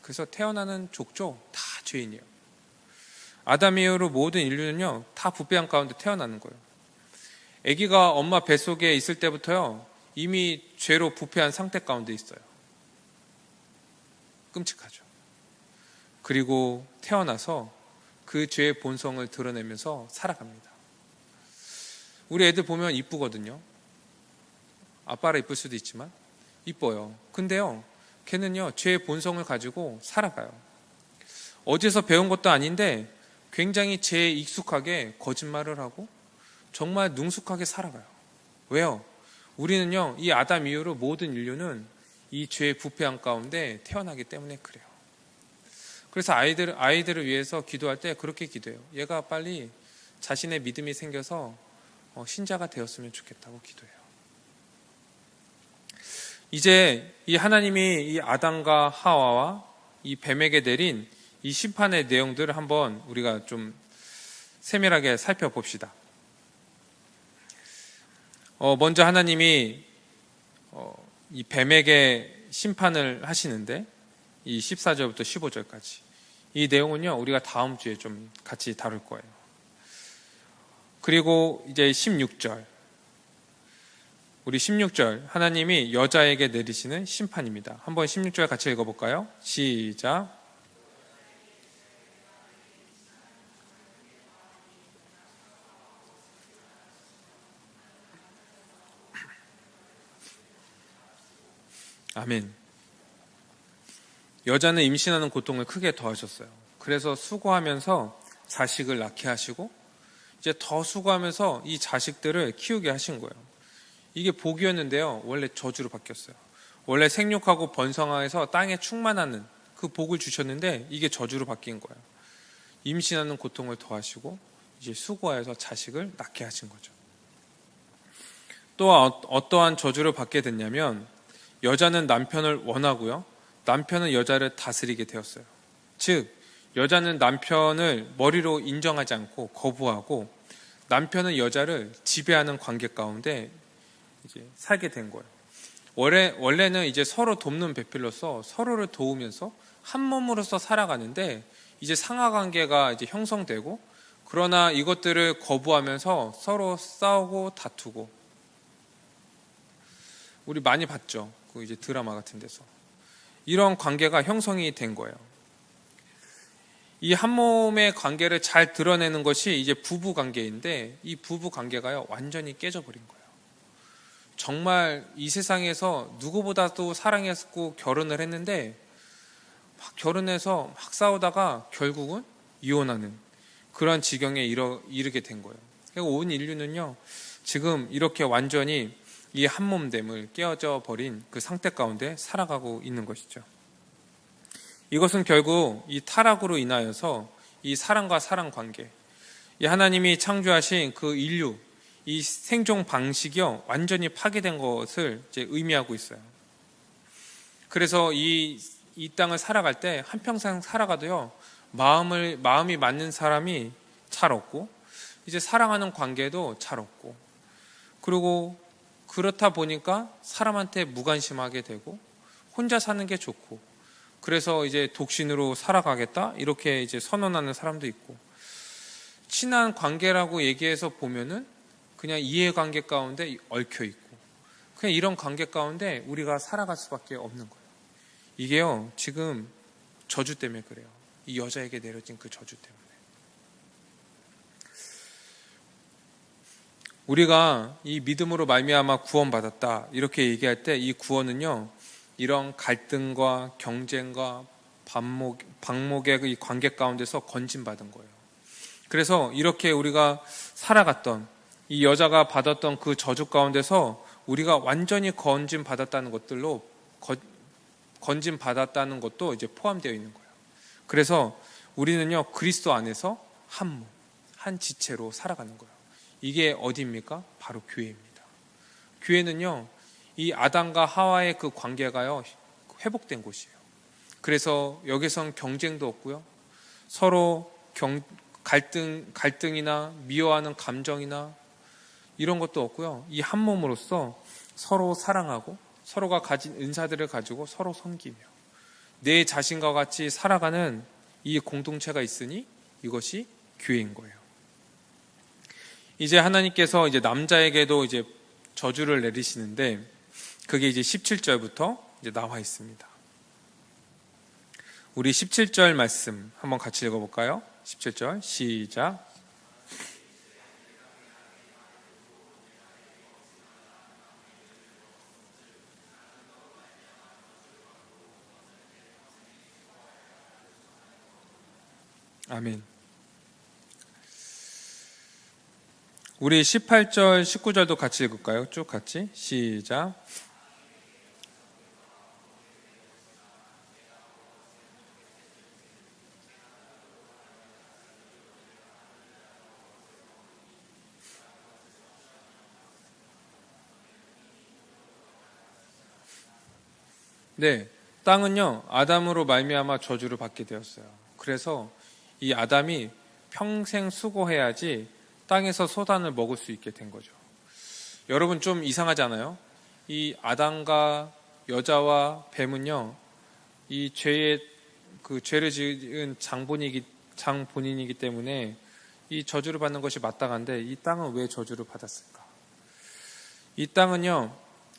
그래서 태어나는 족족 다 죄인이에요. 아담 이후로 모든 인류는요, 다 부패한 가운데 태어나는 거예요. 아기가 엄마 뱃속에 있을 때부터요, 이미 죄로 부패한 상태 가운데 있어요. 끔찍하죠. 그리고 태어나서 그 죄의 본성을 드러내면서 살아갑니다. 우리 애들 보면 이쁘거든요. 아빠라 이쁠 수도 있지만 이뻐요. 근데요, 걔는요, 죄의 본성을 가지고 살아가요. 어디서 배운 것도 아닌데 굉장히 죄에 익숙하게 거짓말을 하고 정말 능숙하게 살아가요. 왜요? 우리는요, 이 아담 이후로 모든 인류는 이 죄의 부패한 가운데 태어나기 때문에 그래요. 그래서 아이들을 위해서 기도할 때 그렇게 기도해요. 얘가 빨리 자신의 믿음이 생겨서 신자가 되었으면 좋겠다고 기도해요. 이제 이 하나님이 이 아담과 하와와 이 뱀에게 내린 이 심판의 내용들을 한번 우리가 좀 세밀하게 살펴봅시다. 먼저 하나님이 이 뱀에게 심판을 하시는데 이 14절부터 15절까지 이 내용은요, 우리가 다음 주에 좀 같이 다룰 거예요. 그리고 이제 16절, 우리 16절 하나님이 여자에게 내리시는 심판입니다. 한번 16절 같이 읽어볼까요? 시작. 아멘. 여자는 임신하는 고통을 크게 더하셨어요. 그래서 수고하면서 자식을 낳게 하시고 이제 더 수고하면서 이 자식들을 키우게 하신 거예요. 이게 복이었는데요, 원래 저주로 바뀌었어요. 원래 생육하고 번성하여서 땅에 충만하는 그 복을 주셨는데 이게 저주로 바뀐 거예요. 임신하는 고통을 더하시고 이제 수고하여서 자식을 낳게 하신 거죠. 또 어떠한 저주를 받게 됐냐면 여자는 남편을 원하고요, 남편은 여자를 다스리게 되었어요. 즉 여자는 남편을 머리로 인정하지 않고 거부하고 남편은 여자를 지배하는 관계 가운데 이제 살게 된 거예요. 원래는 이제 서로 돕는 배필로서 서로를 도우면서 한 몸으로서 살아가는데 이제 상하 관계가 이제 형성되고, 그러나 이것들을 거부하면서 서로 싸우고 다투고, 우리 많이 봤죠. 그 이제 드라마 같은 데서 이런 관계가 형성이 된 거예요. 이 한 몸의 관계를 잘 드러내는 것이 이제 부부 관계인데 이 부부 관계가요, 완전히 깨져버린 거예요. 정말 이 세상에서 누구보다도 사랑했고 결혼을 했는데 막 결혼해서 막 싸우다가 결국은 이혼하는 그런 지경에 이르게 된 거예요. 그러니까 온 인류는요, 지금 이렇게 완전히 이 한 몸됨을 깨어져 버린 그 상태 가운데 살아가고 있는 것이죠. 이것은 결국 이 타락으로 인하여서 이 사랑과 사랑 관계, 이 하나님이 창조하신 그 인류, 이 생존 방식이요, 완전히 파괴된 것을 이제 의미하고 있어요. 그래서 이 땅을 살아갈 때 한평생 살아가도요, 마음이 맞는 사람이 잘 없고, 이제 사랑하는 관계도 잘 없고, 그리고 그렇다 보니까 사람한테 무관심하게 되고 혼자 사는 게 좋고, 그래서 이제 독신으로 살아가겠다 이렇게 이제 선언하는 사람도 있고, 친한 관계라고 얘기해서 보면은 그냥 이해관계 가운데 얽혀 있고, 그냥 이런 관계 가운데 우리가 살아갈 수밖에 없는 거예요. 이게요, 지금 저주 때문에 그래요. 이 여자에게 내려진 그 저주 때문에. 우리가 이 믿음으로 말미암아 구원받았다 이렇게 얘기할 때 이 구원은요, 이런 갈등과 경쟁과 방목의 이 관계 가운데서 건진받은 거예요. 그래서 이렇게 우리가 살아갔던 이 여자가 받았던 그 저주 가운데서 우리가 완전히 건진받았다는 것들로 건진받았다는 것도 이제 포함되어 있는 거예요. 그래서 우리는요, 그리스도 안에서 한 몸, 한 지체로 살아가는 거예요. 이게 어디입니까? 바로 교회입니다. 교회는요, 이 아담과 하와의 그 관계가요, 회복된 곳이에요. 그래서 여기선 경쟁도 없고요. 서로 갈등이나 미워하는 감정이나 이런 것도 없고요. 이 한 몸으로서 서로 사랑하고 서로가 가진 은사들을 가지고 서로 섬기며 내 자신과 같이 살아가는 이 공동체가 있으니 이것이 교회인 거예요. 이제 하나님께서 이제 남자에게도 이제 저주를 내리시는데 그게 이제 17절부터 이제 나와 있습니다. 우리 17절 말씀 한번 같이 읽어볼까요? 17절 시작. 아멘. 우리 18절, 19절도 같이 읽을까요? 쭉 같이 시작. 네, 땅은요 아담으로 말미암아 저주를 받게 되었어요. 그래서 이 아담이 평생 수고해야지 땅에서 소단을 먹을 수 있게 된 거죠. 여러분 좀 이상하지 않아요? 이 아담과 여자와 뱀은요, 이 죄를 지은 장본인이기 때문에 이 저주를 받는 것이 마땅한데 이 땅은 왜 저주를 받았을까? 이 땅은요,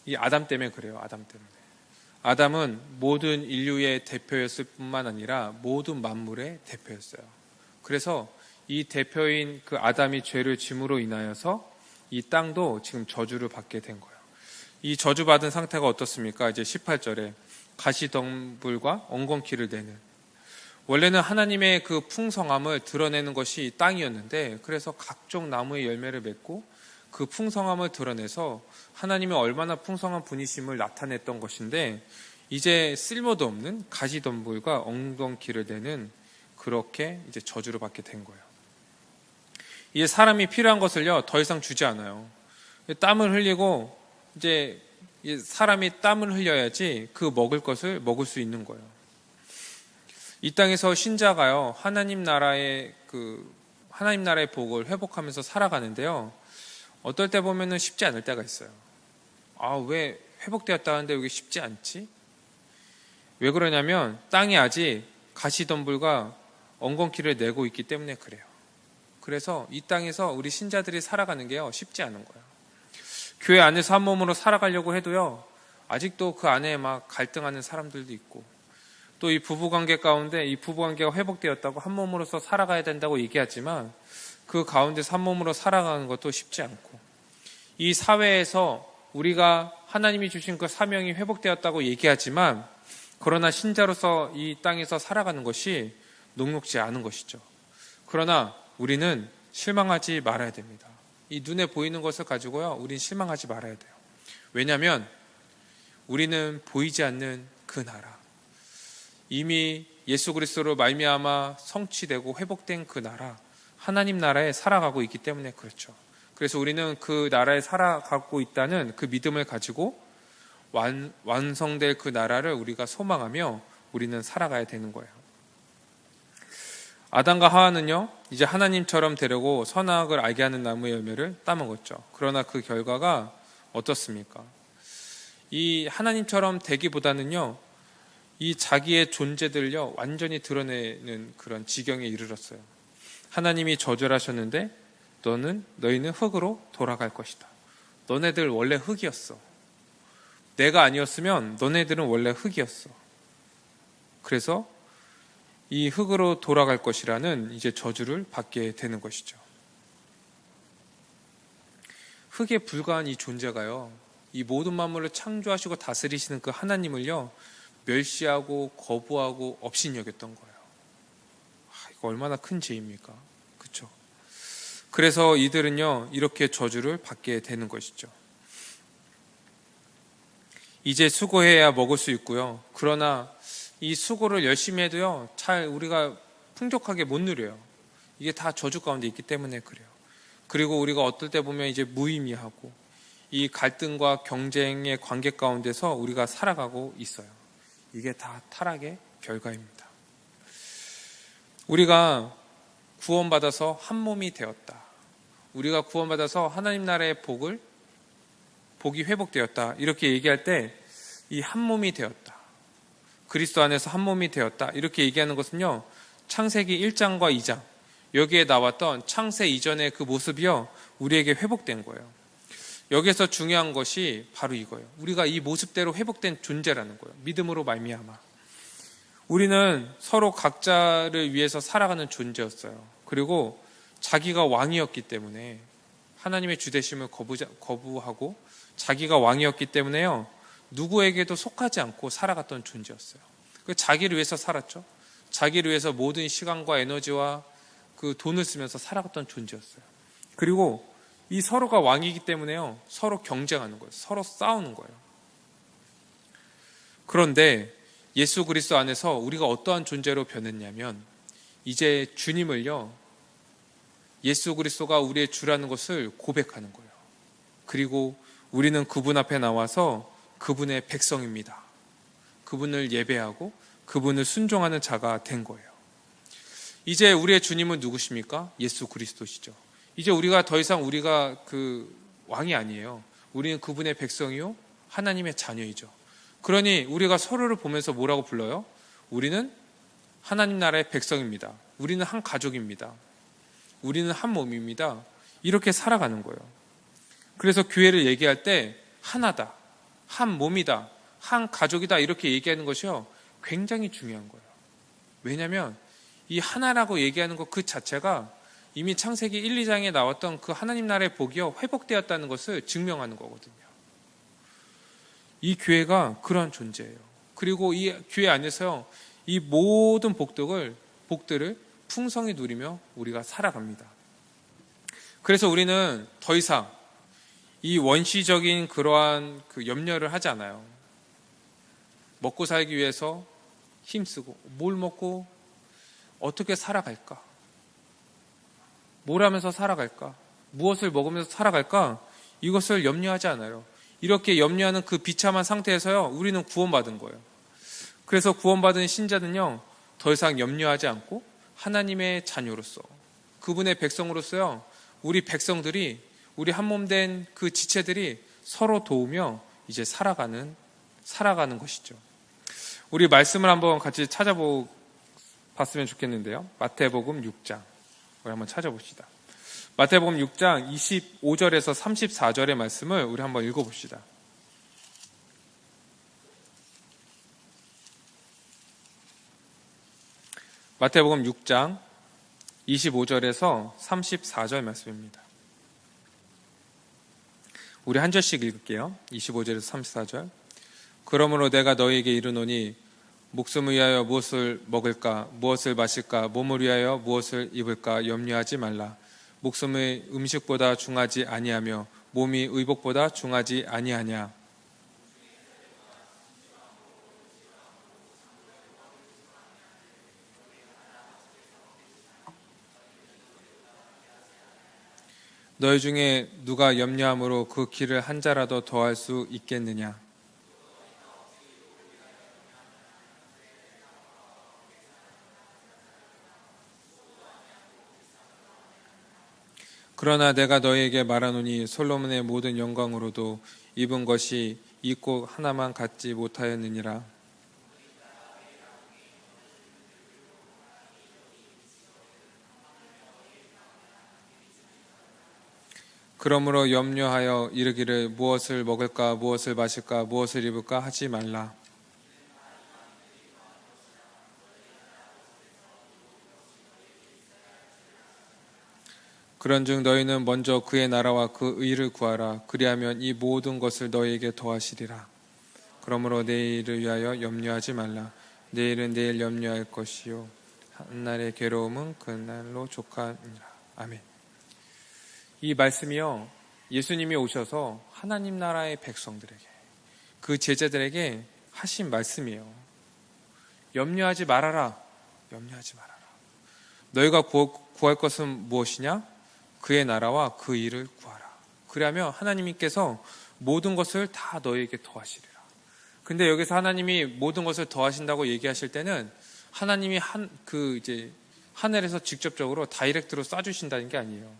이 아담 때문에 그래요. 아담 때문에. 아담은 모든 인류의 대표였을 뿐만 아니라 모든 만물의 대표였어요. 그래서 이 대표인 그 아담이 죄를 짐으로 인하여서 이 땅도 지금 저주를 받게 된 거예요. 이 저주받은 상태가 어떻습니까? 이제 18절에 가시덤불과 엉겅퀴를 내는, 원래는 하나님의 그 풍성함을 드러내는 것이 땅이었는데 그래서 각종 나무의 열매를 맺고 그 풍성함을 드러내서 하나님의 얼마나 풍성한 분이심을 나타냈던 것인데 이제 쓸모도 없는 가시덤불과 엉겅퀴를 내는 그렇게 이제 저주를 받게 된 거예요. 이제 사람이 필요한 것을요 더 이상 주지 않아요. 땀을 흘리고 이제 사람이 땀을 흘려야지 그 먹을 것을 먹을 수 있는 거예요. 이 땅에서 신자가요 하나님 나라의 복을 회복하면서 살아가는데요. 어떨 때 보면은 쉽지 않을 때가 있어요. 아, 왜 회복되었다는데 왜 쉽지 않지? 왜 그러냐면 땅이 아직 가시덤불과 엉겅퀴를 내고 있기 때문에 그래요. 그래서 이 땅에서 우리 신자들이 살아가는 게요 쉽지 않은 거예요. 교회 안에서 한 몸으로 살아가려고 해도요 아직도 그 안에 막 갈등하는 사람들도 있고, 또 이 부부관계 가운데 이 부부관계가 회복되었다고 한 몸으로서 살아가야 된다고 얘기하지만 그 가운데서 한 몸으로 살아가는 것도 쉽지 않고, 이 사회에서 우리가 하나님이 주신 그 사명이 회복되었다고 얘기하지만 그러나 신자로서 이 땅에서 살아가는 것이 녹록지 않은 것이죠. 그러나 우리는 실망하지 말아야 됩니다. 이 눈에 보이는 것을 가지고요 우린 실망하지 말아야 돼요. 왜냐하면 우리는 보이지 않는 그 나라, 이미 예수 그리스도로 말미암아 성취되고 회복된 그 나라, 하나님 나라에 살아가고 있기 때문에 그렇죠. 그래서 우리는 그 나라에 살아가고 있다는 그 믿음을 가지고 완성될 그 나라를 우리가 소망하며 우리는 살아가야 되는 거예요. 아담과 하와는요 이제 하나님처럼 되려고 선악을 알게 하는 나무의 열매를 따먹었죠. 그러나 그 결과가 어떻습니까? 이 하나님처럼 되기보다는요 이 자기의 존재들요 완전히 드러내는 그런 지경에 이르렀어요. 하나님이 저주하셨는데 너희는 흙으로 돌아갈 것이다. 너네들 원래 흙이었어. 내가 아니었으면 너네들은 원래 흙이었어. 그래서 이 흙으로 돌아갈 것이라는 이제 저주를 받게 되는 것이죠. 흙에 불과한 이 존재가요 이 모든 만물을 창조하시고 다스리시는 그 하나님을요 멸시하고 거부하고 업신여겼던 거예요. 이거 얼마나 큰 죄입니까? 그렇죠? 그래서 이들은요 이렇게 저주를 받게 되는 것이죠. 이제 수고해야 먹을 수 있고요. 그러나 이 수고를 열심히 해도요 잘 우리가 풍족하게 못 누려요. 이게 다 저주 가운데 있기 때문에 그래요. 그리고 우리가 어떨 때 보면 이제 무의미하고 이 갈등과 경쟁의 관계 가운데서 우리가 살아가고 있어요. 이게 다 타락의 결과입니다. 우리가 구원받아서 한 몸이 되었다. 우리가 구원받아서 하나님 나라의 복이 회복되었다. 이렇게 얘기할 때 이 한 몸이 되었다. 그리스도 안에서 한 몸이 되었다. 이렇게 얘기하는 것은요. 창세기 1장과 2장 여기에 나왔던 창세 이전의 그 모습이요. 우리에게 회복된 거예요. 여기서 중요한 것이 바로 이거예요. 우리가 이 모습대로 회복된 존재라는 거예요. 믿음으로 말미암아. 우리는 서로 각자를 위해서 살아가는 존재였어요. 그리고 자기가 왕이었기 때문에 하나님의 주되심을 거부하고 자기가 왕이었기 때문에요. 누구에게도 속하지 않고 살아갔던 존재였어요. 자기를 위해서 살았죠. 자기를 위해서 모든 시간과 에너지와 그 돈을 쓰면서 살아갔던 존재였어요. 그리고 이 서로가 왕이기 때문에요. 서로 경쟁하는 거예요. 서로 싸우는 거예요. 그런데 예수 그리스도 안에서 우리가 어떠한 존재로 변했냐면 이제 주님을요. 예수 그리스도가 우리의 주라는 것을 고백하는 거예요. 그리고 우리는 그분 앞에 나와서 그분의 백성입니다. 그분을 예배하고 그분을 순종하는 자가 된 거예요. 이제 우리의 주님은 누구십니까? 예수 그리스도시죠. 이제 우리가 더 이상 우리가 그 왕이 아니에요. 우리는 그분의 백성이요 하나님의 자녀이죠. 그러니 우리가 서로를 보면서 뭐라고 불러요? 우리는 하나님 나라의 백성입니다. 우리는 한 가족입니다. 우리는 한 몸입니다. 이렇게 살아가는 거예요. 그래서 교회를 얘기할 때 하나다, 한 몸이다, 한 가족이다 이렇게 얘기하는 것이요 굉장히 중요한 거예요. 왜냐하면 이 하나라고 얘기하는 것 그 자체가 이미 창세기 1, 2장에 나왔던 그 하나님 나라의 복이요 회복되었다는 것을 증명하는 거거든요. 이 교회가 그러한 존재예요. 그리고 이 교회 안에서 이 모든 복들을 풍성히 누리며 우리가 살아갑니다. 그래서 우리는 더 이상 이 원시적인 그러한 그 염려를 하지 않아요. 먹고 살기 위해서 힘쓰고 뭘 먹고 어떻게 살아갈까? 뭘 하면서 살아갈까? 무엇을 먹으면서 살아갈까? 이것을 염려하지 않아요. 이렇게 염려하는 그 비참한 상태에서요, 우리는 구원받은 거예요. 그래서 구원받은 신자는요, 더 이상 염려하지 않고 하나님의 자녀로서, 그분의 백성으로서요, 우리 백성들이, 우리 한 몸 된 그 지체들이 서로 도우며 이제 살아가는 것이죠. 우리 말씀을 한번 같이 찾아봤으면 좋겠는데요. 마태복음 6장. 우리 한번 찾아봅시다. 마태복음 6장 25절에서 34절의 말씀을 우리 한번 읽어봅시다. 마태복음 6장 25절에서 34절 말씀입니다. 우리 한 절씩 읽을게요. 25절에서 34절. 그러므로 내가 너희에게 이르노니 목숨을 위하여 무엇을 먹을까, 무엇을 마실까, 몸을 위하여 무엇을 입을까 염려하지 말라. 목숨의 음식보다 중하지 아니하며 몸이 의복보다 중하지 아니하냐. 너희 중에 누가 염려함으로 그 길을 한 자라도 더할 수 있겠느냐. 그러나 내가 너희에게 말하노니 솔로몬의 모든 영광으로도 입은 것이 이 꽃 하나만 갖지 못하였느니라. 그러므로 염려하여 이르기를 무엇을 먹을까, 무엇을 마실까, 무엇을 입을까 하지 말라. 그런즉 너희는 먼저 그의 나라와 그 의를 구하라. 그리하면 이 모든 것을 너희에게 더하시리라. 그러므로 내일을 위하여 염려하지 말라. 내일은 내일 염려할 것이요 한날의 괴로움은 그날로 족하니라. 아멘. 이 말씀이요, 예수님이 오셔서 하나님 나라의 백성들에게, 그 제자들에게 하신 말씀이에요. 염려하지 말아라. 염려하지 말아라. 너희가 구할 것은 무엇이냐? 그의 나라와 그 일을 구하라. 그러면 하나님께서 모든 것을 다 너희에게 더하시리라. 근데 여기서 하나님이 모든 것을 더하신다고 얘기하실 때는 하나님이 하늘에서 직접적으로 다이렉트로 쏴주신다는 게 아니에요.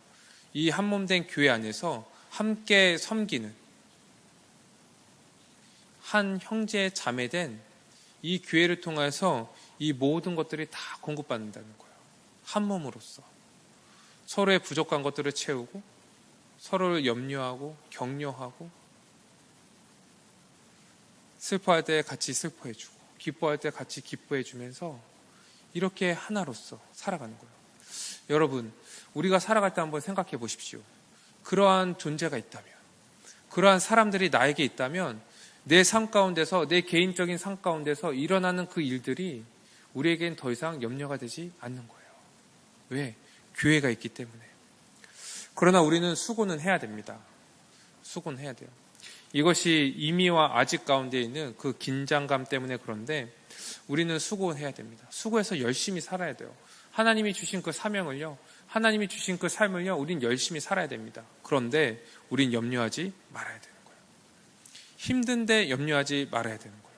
이 한몸된 교회 안에서 함께 섬기는 한 형제 자매된 이 교회를 통해서 이 모든 것들이 다 공급받는다는 거예요. 한 몸으로서 서로의 부족한 것들을 채우고 서로를 염려하고 격려하고 슬퍼할 때 같이 슬퍼해주고 기뻐할 때 같이 기뻐해주면서 이렇게 하나로서 살아가는 거예요. 여러분, 우리가 살아갈 때 한번 생각해 보십시오. 그러한 존재가 있다면, 그러한 사람들이 나에게 있다면 내 삶 가운데서, 내 개인적인 삶 가운데서 일어나는 그 일들이 우리에겐 더 이상 염려가 되지 않는 거예요. 왜? 교회가 있기 때문에. 그러나 우리는 수고는 해야 됩니다. 수고는 해야 돼요. 이것이 임의와 아직 가운데 있는 그 긴장감 때문에 그런데 우리는 수고해야 됩니다. 수고해서 열심히 살아야 돼요. 하나님이 주신 그 사명을요, 하나님이 주신 그 삶을요, 우린 열심히 살아야 됩니다. 그런데 우린 염려하지 말아야 되는 거예요. 힘든데 염려하지 말아야 되는 거예요.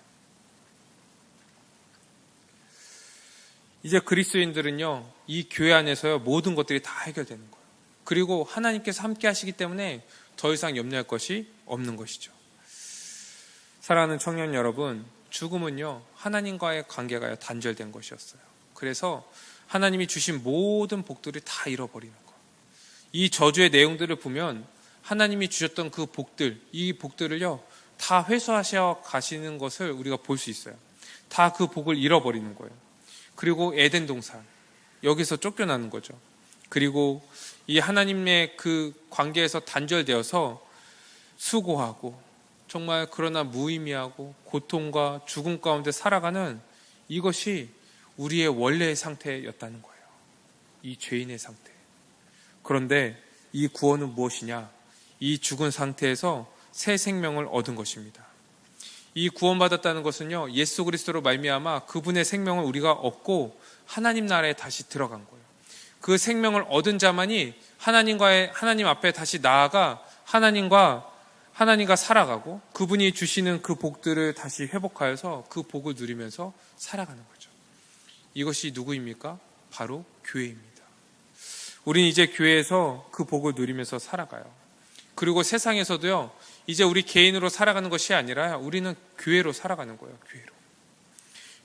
이제 그리스도인들은요, 이 교회 안에서요, 모든 것들이 다 해결되는 거예요. 그리고 하나님께서 함께 하시기 때문에 더 이상 염려할 것이 없는 것이죠. 사랑하는 청년 여러분, 죽음은요, 하나님과의 관계가 단절된 것이었어요. 그래서 하나님이 주신 모든 복들을 다 잃어버리는 거예요. 이 저주의 내용들을 보면 하나님이 주셨던 그 복들, 이 복들을요, 다 회수하셔 가시는 것을 우리가 볼 수 있어요. 다 그 복을 잃어버리는 거예요. 그리고 에덴 동산, 여기서 쫓겨나는 거죠. 그리고 이 하나님의 그 관계에서 단절되어서 수고하고 정말 그러나 무의미하고 고통과 죽음 가운데 살아가는 이것이 우리의 원래의 상태였다는 거예요. 이 죄인의 상태. 그런데 이 구원은 무엇이냐? 이 죽은 상태에서 새 생명을 얻은 것입니다. 이 구원받았다는 것은요, 예수 그리스도로 말미암아 그분의 생명을 우리가 얻고 하나님 나라에 다시 들어간 거예요. 그 생명을 얻은 자만이 하나님 앞에 다시 나아가 하나님과 살아가고 그분이 주시는 그 복들을 다시 회복하여서 그 복을 누리면서 살아가는 거죠. 이것이 누구입니까? 바로 교회입니다. 우리는 이제 교회에서 그 복을 누리면서 살아가요. 그리고 세상에서도요, 이제 우리 개인으로 살아가는 것이 아니라 우리는 교회로 살아가는 거예요. 교회로.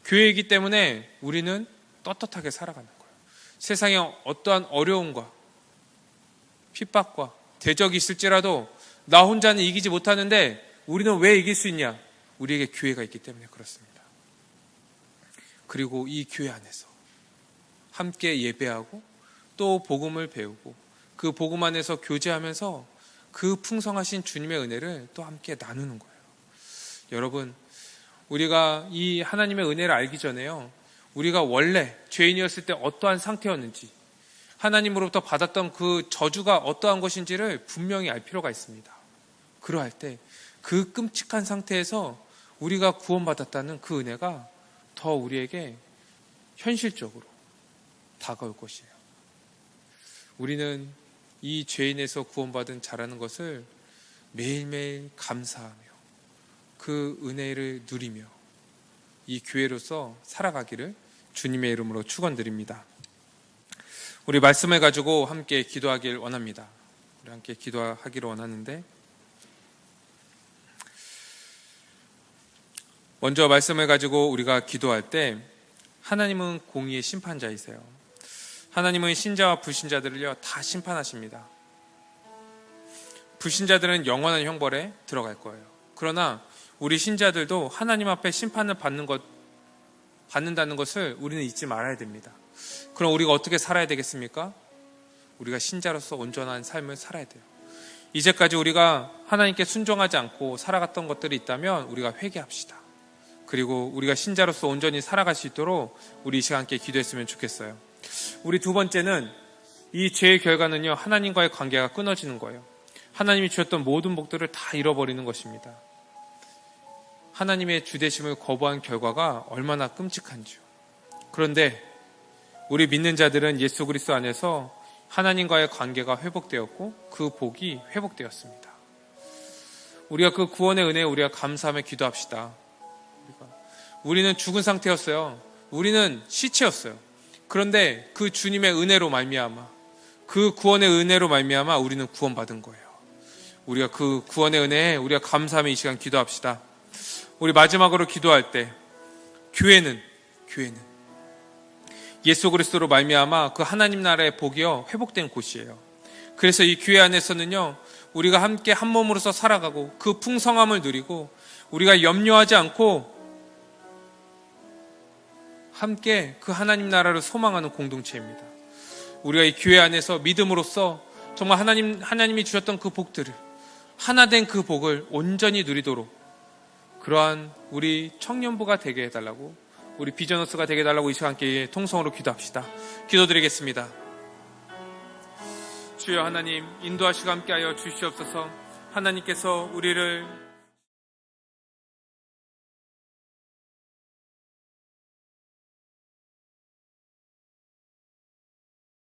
교회이기 때문에 우리는 떳떳하게 살아가는 거예요. 세상에 어떠한 어려움과 핍박과 대적이 있을지라도 나 혼자는 이기지 못하는데 우리는 왜 이길 수 있냐? 우리에게 교회가 있기 때문에 그렇습니다. 그리고 이 교회 안에서 함께 예배하고 또 복음을 배우고 그 복음 안에서 교제하면서 그 풍성하신 주님의 은혜를 또 함께 나누는 거예요. 여러분, 우리가 이 하나님의 은혜를 알기 전에요, 우리가 원래 죄인이었을 때 어떠한 상태였는지, 하나님으로부터 받았던 그 저주가 어떠한 것인지를 분명히 알 필요가 있습니다. 그러할 때 그 끔찍한 상태에서 우리가 구원받았다는 그 은혜가 더 우리에게 현실적으로 다가올 것이에요. 우리는 이 죄인에서 구원받은 자라는 것을 매일매일 감사하며 그 은혜를 누리며 이 교회로서 살아가기를 주님의 이름으로 축원드립니다. 우리 말씀을 가지고 함께 기도하길 원합니다. 우리 함께 기도하기를 원하는데, 먼저 말씀을 가지고 우리가 기도할 때 하나님은 공의의 심판자이세요. 하나님은 신자와 불신자들을요, 다 심판하십니다. 불신자들은 영원한 형벌에 들어갈 거예요. 그러나 우리 신자들도 하나님 앞에 심판을 받는다는 것을 우리는 잊지 말아야 됩니다. 그럼 우리가 어떻게 살아야 되겠습니까? 우리가 신자로서 온전한 삶을 살아야 돼요. 이제까지 우리가 하나님께 순종하지 않고 살아갔던 것들이 있다면 우리가 회개합시다. 그리고 우리가 신자로서 온전히 살아갈 수 있도록 우리 이 시간 함께 기도했으면 좋겠어요. 우리 두 번째는 이 죄의 결과는요, 하나님과의 관계가 끊어지는 거예요. 하나님이 주셨던 모든 복들을 다 잃어버리는 것입니다. 하나님의 주되심을 거부한 결과가 얼마나 끔찍한지요. 그런데 우리 믿는 자들은 예수 그리스도 안에서 하나님과의 관계가 회복되었고 그 복이 회복되었습니다. 우리가 그 구원의 은혜에 우리가 감사하며 기도합시다. 우리는 죽은 상태였어요. 우리는 시체였어요. 그런데 그 주님의 은혜로 말미암아, 그 구원의 은혜로 말미암아 우리는 구원받은 거예요. 우리가 그 구원의 은혜에 우리가 감사하며 이 시간 기도합시다. 우리 마지막으로 기도할 때 교회는 예수 그리스도로 말미암아 그 하나님 나라의 복이요 회복된 곳이에요. 그래서 이 교회 안에서는요 우리가 함께 한 몸으로서 살아가고 그 풍성함을 누리고 우리가 염려하지 않고 함께 그 하나님 나라를 소망하는 공동체입니다. 우리가 이 교회 안에서 믿음으로써 정말 하나님이 주셨던 그 복들을 하나 된 그 복을 온전히 누리도록 그러한 우리 청년부가 되게 해달라고, 우리 비전너스가 되게 해달라고 이 시간 함께 통성으로 기도합시다. 기도드리겠습니다. 주여 하나님, 인도하시고 함께하여 주시옵소서. 하나님께서 우리를